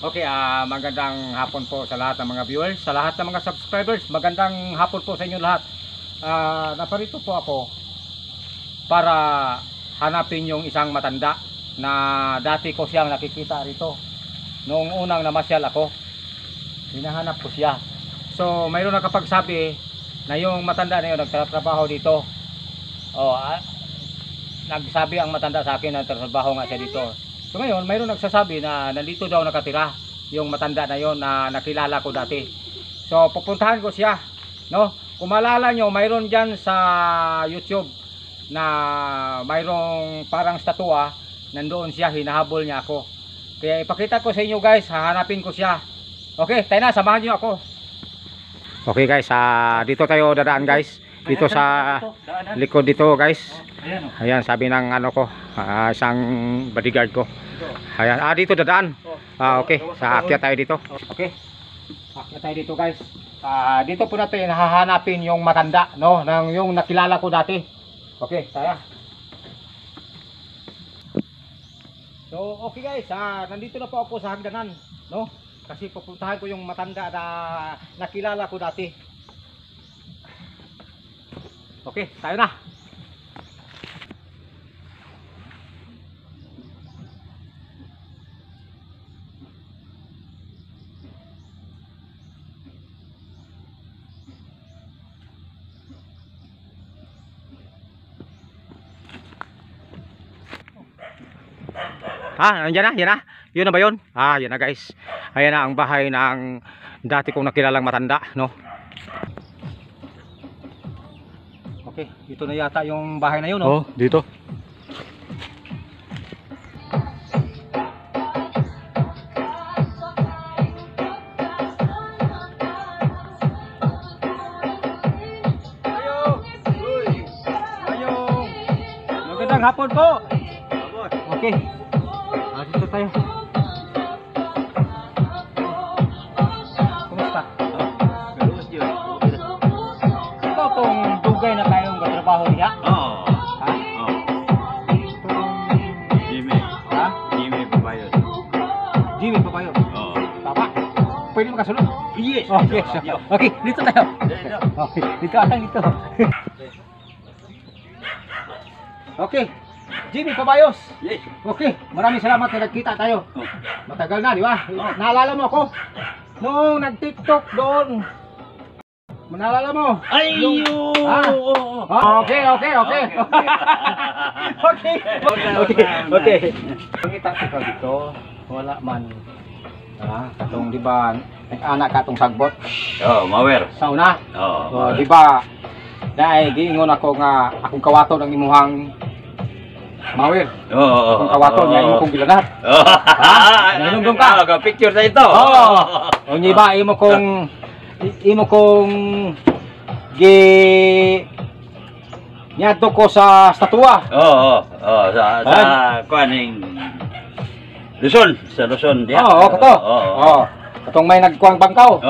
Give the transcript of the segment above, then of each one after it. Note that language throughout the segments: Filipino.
Okay, magandang hapon po sa lahat ng mga viewers, sa lahat ng mga subscribers. Magandang hapon po sa inyo lahat. Naparito po ako para hanapin yung isang matanda na dati ko siyang nakikita rito. Noong unang namasyal ako, hinahanap ko siya. So, mayroon nakapagsabi na yung matanda na yun nagtatrabaho dito. Nagsabi ang matanda sa akin na nagtatrabaho nga siya dito. So ngayon, mayroon nagsasabi na nandito daw nakatira yung matanda na yon na nakilala ko dati. So pupuntahan ko siya, no? Kung maalala nyo, mayroon dyan sa YouTube na mayroong parang statua, nandoon siya, hinahabol niya ako. Kaya ipakita ko sa inyo guys, hahanapin ko siya. Okay, tayo na, samahan nyo ako. Okay guys, dito tayo dadaan guys. Dito sa likod dito guys. Ayan, sabi ng ano ko, isang bodyguard ko. Ayan, dito dadaan. Okay, aakyat tayo dito. Okay, aakyat tayo dito guys. Dito po natin hahanapin yung matanda, no, yung nakilala ko dati. Okay, tayo. So, okay guys, nandito na po ako sa hagdanan, no? Kasi pupuntahan ko yung matanda na nakilala ko dati. Okay, tayo na. Nandiyan na, yan na. Yun na ba yun? Yan na guys. Ayan na ang bahay ng dati kong nakilalang matanda, no? Okay, dito na yata yung bahay na yun, no? Dito. Magandang hapon po. Okay. Dito tayo. Kumusta? Ito tong dugay na tayong katrabaho niya? Oo. Ha? Oo. Jimmy. Ha? Jimmy Pabayos. Jimmy Pabayos? Oo. Tama? Pwede makasunod? Yes. Okay, okay, dito tayo. Okay, dito atang dito. Okay. Jimmy Pabayos. Yes. Okay, maraming salamat na nagkita tayo. Matagal na, di ba? Naalala mo ako? Noong nag-TikTok doon. Naalala mo? Ay, Okay. Okay. Pangita ko dito, wala man. Katong di ba, nag-anak katong sagbot. Mawer. Sa una. Oo. Di ba, dahil giingon ako nga, akong kawato ng imuhang Mawer. Akong kawato niya, imo kong bilanat. Nanunong ka? Picture sa ito. O niya ba, imo kong nyadto ko sa statua. Sa kuaning Luzon, sa Luzon diha. Kato. Katong may nagkuang bangkaw.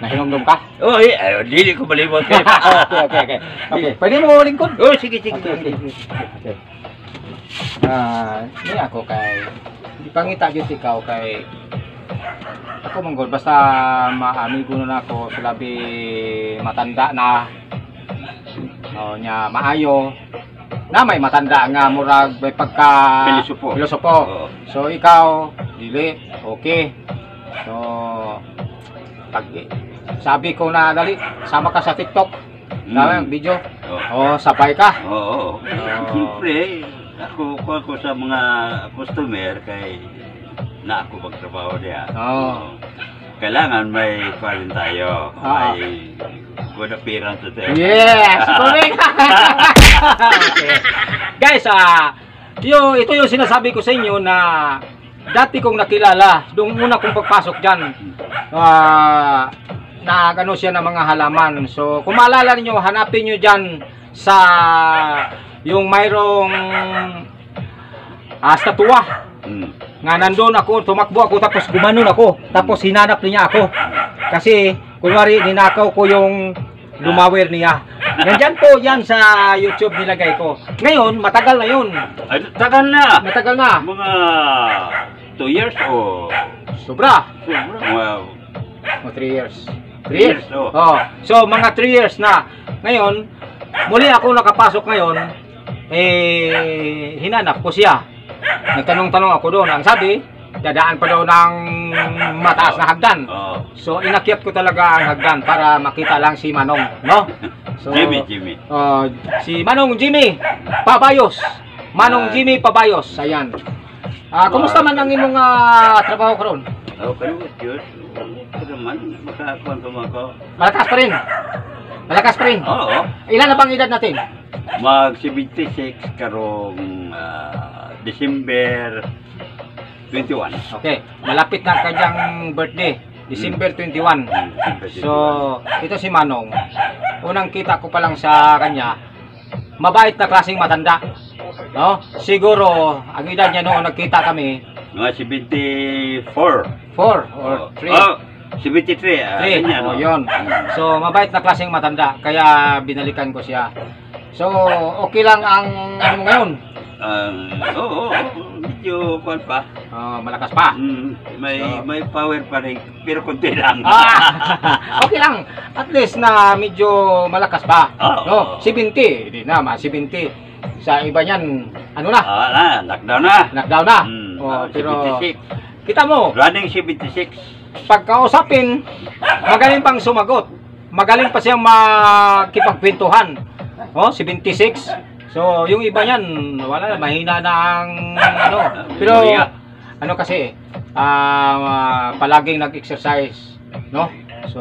Nahinomdom ka? Dili ko malimot. Okay. Pwede mo lingkod? Sige. Hindi ako kay ipangita yun ikaw kay ako manggod basta maamigo na ako sa labi matanda na nya maayo na may matanda nga murag may pagka filosopo. So ikaw dili okay. So pag sabi ko na dali sama ka sa TikTok ang video. Sabay ka. Siyempre ako sa mga customer kay na ako magtrabaho diya. Kailangan may kuwan tayo. May good appearance tayo. Yes, correct. Okay. Guys, ito yung sinasabi ko sa inyo na dati kong nakilala, nung una kong pagpasok dyan, nagano siya ng mga halaman. So, kung maalala niyo, hanapin niyo diyan sa yung mayroong statua. Nga nandun ako, tumakbo ako, tapos gumanon ako. Tapos hinanap niya ako. Kasi, kunwari, ninakaw ko yung lumawir niya. Nandyan po yan sa YouTube nilagay ko. Ngayon, matagal na yun. Ay, tagal na. Matagal na. Mga 2 years o... Sobra. Wow. O, 3 years. 3 3 years. years, oh. Oh. So, mga 3 years na. Ngayon, muli ako nakapasok ngayon, hinanap ko siya. Nagtanong-tanong ako doon. Ang sabi, dadaan pa daw ng mataas na hagdan. Oh. So, inakyat ko talaga ang hagdan para makita lang si Manong, no? So, Jimmy. si Manong Jimmy Pabayos. Manong Jimmy Pabayos. Ayan. Kumusta man ang imong trabaho karon? Okay, Diyos. Ito naman, makakuha ko. Malakas pa rin. Malakas pa rin. Oo. Ilan na bang edad natin? Mag 76 karong December 21. Okay. Malapit na kanyang birthday. December 21. So, ito si Manong. Unang kita ko pa lang sa kanya, mabait na klaseng matanda. No? Siguro, ang edad niya noon nagkita kami, Mga 74. 4 or 3. Oh, 73. 3. Oh, yun. So, mabait na klaseng matanda. Kaya binalikan ko siya. So, okay lang ang ano mo ngayon? Oo, medyo kuwan pa. Malakas pa. May power pa rin, pero konti lang. Okay lang. At least na medyo malakas pa. Oo. No? 70. Hindi na, 70. Sa iba niyan, ano na? Knockdown na. Knockdown na. Pero 76. kita mo, Running 76. pagkausapin, magaling pang sumagot. Magaling pa siyang makipagkwentuhan. 76. So, yung iba niyan, wala na, mahina na ang ano. Pero, ano kasi, palaging nag-exercise, no? So,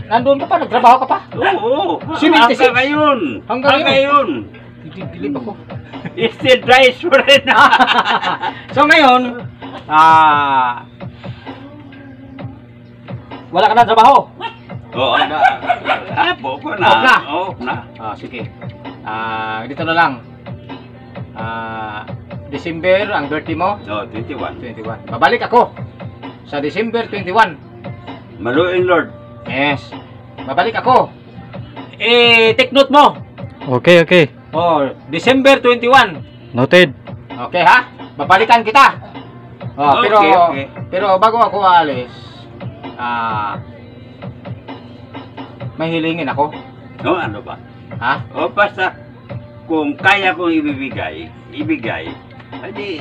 nandun ka pa, nagtrabaho ka pa? Oo. 76. Hanggang ngayon. Hanggang ngayon. Bilib ako. Still dries pa rin. So, ngayon, wala ka na trabaho? Oo. Off na. Off na? Off na. Sige. Dito na lang. December, ang birthday mo? 21. 21. Babalik ako sa December 21. Maluing Lord. Yes. Babalik ako. Take note mo. Okay. December 21. Noted. Okay ha? Babalikan kita. Okay. Pero bago ako aalis, may hilingin ako. No, ano ba? Ha? Basta kung kaya kong ibigay, hindi,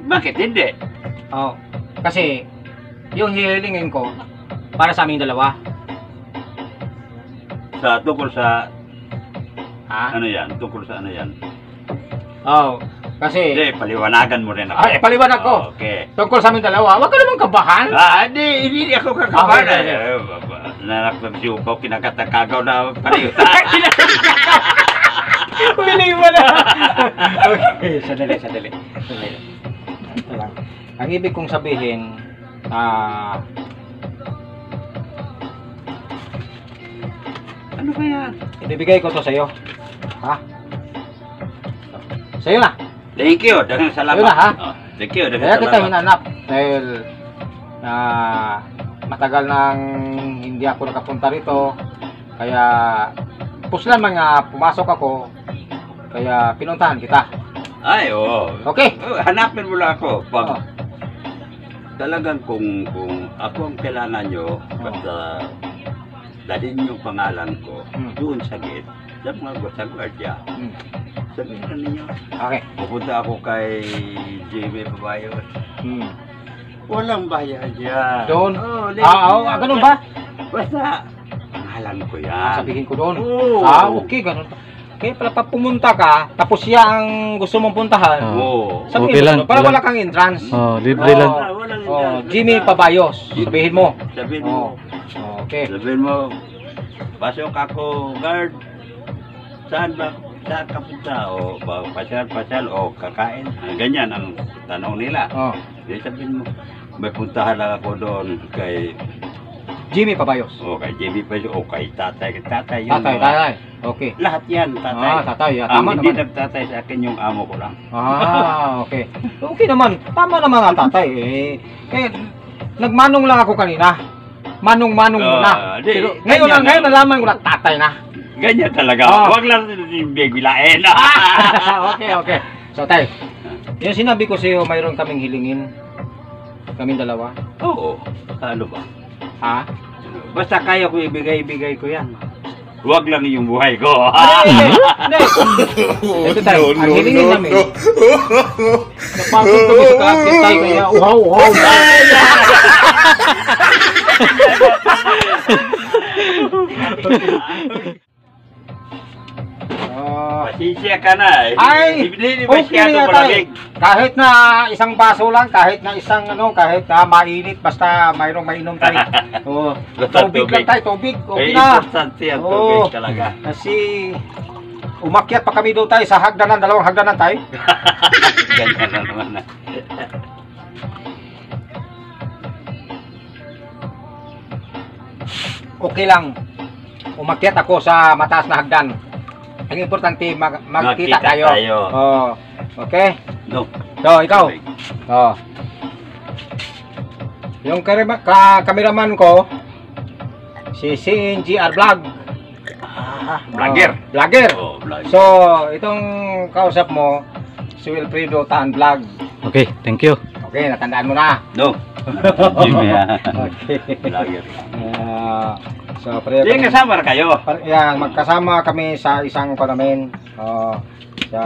bakit hindi? Kasi yung hilingin ko para sa aming dalawa. Tungkol sa Ha? ano yan? Tungkol sa ano yan? Kasi Hindi, paliwanagan mo rin ako. paliwanag ko. Okay. Tungkol sa aming dalawa, wag ka namang kabahan. Hindi ako kakabahan. Okay. Nanakpagsiupaw, kinakatakagaw na pareho. Piling mo na. Okay, sandali. Ito lang. Ang ibig kong sabihin, Ano ba yan? ibibigay ko to sa'yo. Ha? Sa'yo na. Thank you, dagang salamat. Yun na, ha? Thank you, dagang Kaya kita salamat. hinanap. Dahil matagal nang hindi ako nakapunta rito. Kaya puslan man nga pumasok ako. Kaya pinuntahan kita. Ay, oo. Okay. Hanapin mo lang ako. Pag Oo. talagang kung ako ang kailangan nyo, basta dalhin yung pangalan ko doon sa gate, sa mga sa guardia. Sabihin na ninyo. Okay. Pupunta ako kay Jimmy Pabayos. Walang bayan yan. Doon? Oo, Ganun ba? Basta, pangalan ko yan. Sabihin ko doon. Oo. Okay, ganun. Kaya pala pag pumunta ka, tapos siya ang gusto mong puntahan, Oo. sabihin Okay mo lang, doon, para okay wala kang entrance. Libre lang. Walang Jimmy Pabayos, sabihin mo. Sabihin mo. Okay. Sabihin mo, pasok ako, guard. Saan ba? Saan ka punta? O pasyal, o kakain? Ganyan ang tanong nila. Di sabihin mo, may puntahan lang ako doon kay Jimmy Pabayos. O kay Jimmy pa o kay tatay. Tatay yun. Tatay. Okay. Lahat yan, tatay. Tatay. Ang Tama hindi naman. nagtatay sa akin yung amo ko lang. Okay. Okay naman. Tama naman ang tatay. Eh, nagmanong lang ako kanina. Manong-manong muna. Pero ngayon nalaman ko na tatay na. Ganyan talaga. Huwag lang yung biglain. Okay. So, tay, yung sinabi ko sa'yo, mayroon kaming hilingin. Kaming dalawa. Oo. Ano ba? Ha? Basta kaya ko ibigay ko yan. Huwag lang yung buhay ko. Hindi. Ito tayo, ang hilingin namin. Napasok kami sa kakit tayo, kaya uhaw. Pasisya ka na. Ay, Hindi okay masyado na malamig. Kahit na isang baso lang, kahit na kahit na mainit, basta mayroong mainom tayo. Oo. Basta Tubig lang tayo, tubig. Okay Eh, na. importante ang Oo. tubig talaga. Kasi umakyat pa kami doon tayo sa hagdanan, dalawang hagdanan tayo. Ganyan na naman na. Okay lang. Umakyat ako sa mataas na hagdan. Ang importante, magkita tayo. Oh. Okay? No. So, ikaw. Oh. Yung kameraman ko, si CNGR Vlog. Vlogger. Vlogger. Oh, vlogger. So, itong kausap mo, si Wilfredo Tan Vlog. Okay, thank you. Okay, natandaan mo na. No. Jimmy, Okay. vlogger. So, pareho Hindi kasama na kayo. Yan, magkasama kami sa isang namin, sa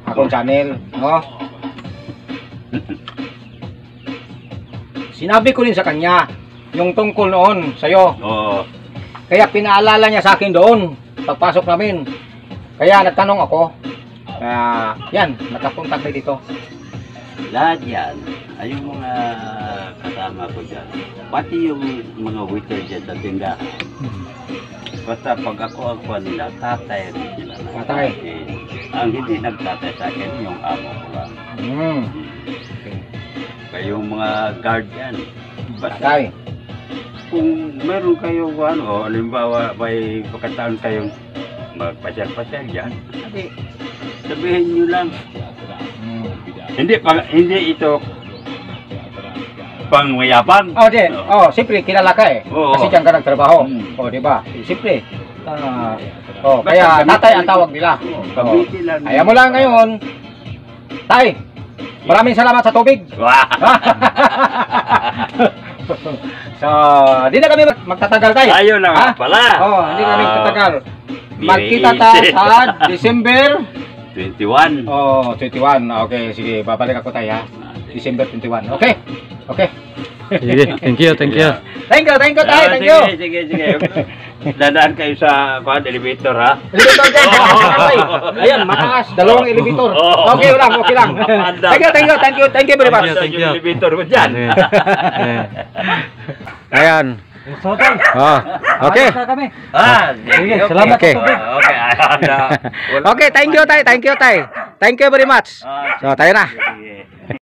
akong channel, no? Sinabi ko rin sa kanya yung tungkol noon sa'yo. Oo. Kaya pinaalala niya sa akin doon pagpasok namin. Kaya nagtanong ako. Yan, nakapunta tayo dito. Lahat yan ay yung mga kasama ko dyan. Pati yung mga waiter dyan sa tindahan. Basta pag ako ang kuha nila, tatay rin sila. Tatay. Ang hindi nagtatay sa akin, yung amo ko lang. Okay. Kaya yung mga guard yan. Basta Tatay. kung meron kayo, ano, halimbawa may pagkataon kayong magpasyal-pasyal dyan, sabihin nyo lang. Hindi ito pangmayabang. Siyempre kilala ka eh. Oo. Kasi diyan ka nagtrabaho. Hmm. Di ba? Siyempre. Kaya tatay ang tawag nila. Kabiti lang. Ayaw mo lang ngayon. Tay, maraming salamat sa tubig. Wah! So, di na kami magtatagal tayo. Ayaw na nga pala. Hindi kami magtatagal. Magkita tayo sa December 21. 21. Okay, sige, babalik ako tayo ha. December 21. Okay? Okay. Sige, thank you. Thank you tayo. Thank you. Sige. Dadaan kayo sa elevator, ha? Elevator dyan. Ayan, mataas. Dalawang elevator. Okay lang. Thank you very much. Thank you. Yung elevator ko dyan. Ayan. Okay. Sige, salamat. Okay. Okay, thank you, tay. Thank you very much. So, tayo na.